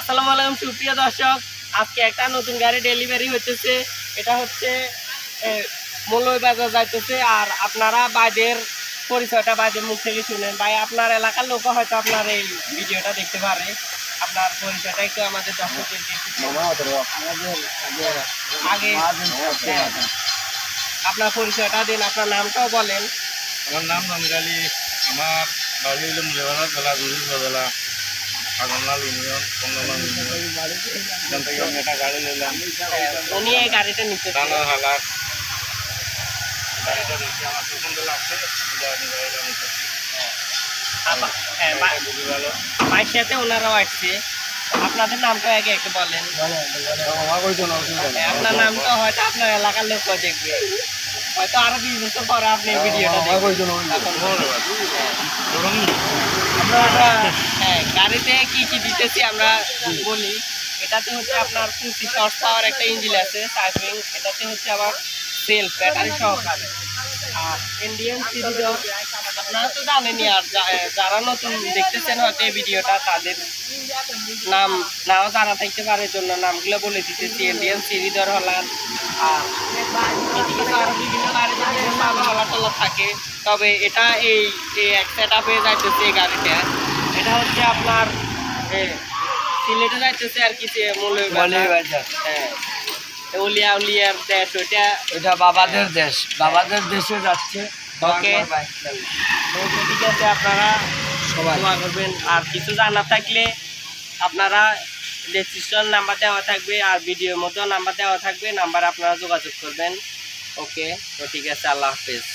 আসসালামু আলাইকুম সুপ্রিয় দর্শক, আজকে একটা নতুন গাড়ি ডেলিভারি হচ্ছে। এটা হচ্ছে মৌলভীবাজার যাইতেছে। আর আপনারা বাইরের পরিচয়টা বাইরের মুখ থেকে শুনেন। ভাই, আপনার এলাকার লোক হয়তো আপনার এই ভিডিওটা দেখতে পারে। আপনার পরিচয়টা একটু আমাদের দর্শকদেরকে আগে আপনার পরিচয়টা দিন, আপনার নামটাও বলেন। আমার নাম রমির আলী। আমার বাড়ি হইল মুলেবাজার জেলা গুরুজা জেলা আগরনাল ইউনিয়ন কন্নলাম ইউনিয়ন। এখান থেকে আমি একটা গাড়ি নিলাম। উনি এই গাড়িটা নিতে দানার হালাত গাড়িটা দেখি আমার পছন্দ লাগছে। গাড়িটা নিতে খুবই ভালো। ভাইয়ের সাথে ওনারাও আসছে। আপনাদের নামটা আগে একটু বলেন। আপনার নামটা হয়তো আপনার এলাকার লোক দেখবে, হয়তো আরো 20 বছর পরে আপনি ভিডিওটা হ্যাঁ, গাড়িতে কি কি দিতেছি আমরা বলি। এটাতে হচ্ছে আপনার 25 হর্স পাওয়ার একটা ইঞ্জিন আছে সার্ভিং। এটাতে হচ্ছে আবার সেলফ ব্যাটারি সহকারে। আর ইন্ডিয়ান সিরিজ আপনারা তো জানেনই। আর যারা নতুন দেখতেছেন হয়তো এই ভিডিওটা, তাদের নাম নাও জানা থাকতে পারে, জন্য নামগুলো বলে দিতেছি। ইন্ডিয়ান সিরিজর হলান আর আরো বিভিন্ন গাড়িতে হলা টলা থাকে। তবে এটা এই এক সেট আপে যাইতেছে এই গাড়িটা। এটা হচ্ছে আপনার সিলেটে যাইতেছে আর কি, মৌলভীবাজার। হ্যাঁ, উলিয়ার দেশ ওইটা বাবাদের দেশ, বাবাদের দেশে যাচ্ছে। ওকে, ঠিক আছে, আপনারা সবাই দোয়া করবেন। আর কিছু জানা থাকলে আপনারা ডেসক্রিপশন নাম্বার দেওয়া থাকবে আর ভিডিওর মধ্যেও নাম্বার দেওয়া থাকবে, নাম্বার আপনারা যোগাযোগ করবেন। ওকে, তো ঠিক আছে, আল্লাহ হাফেজ।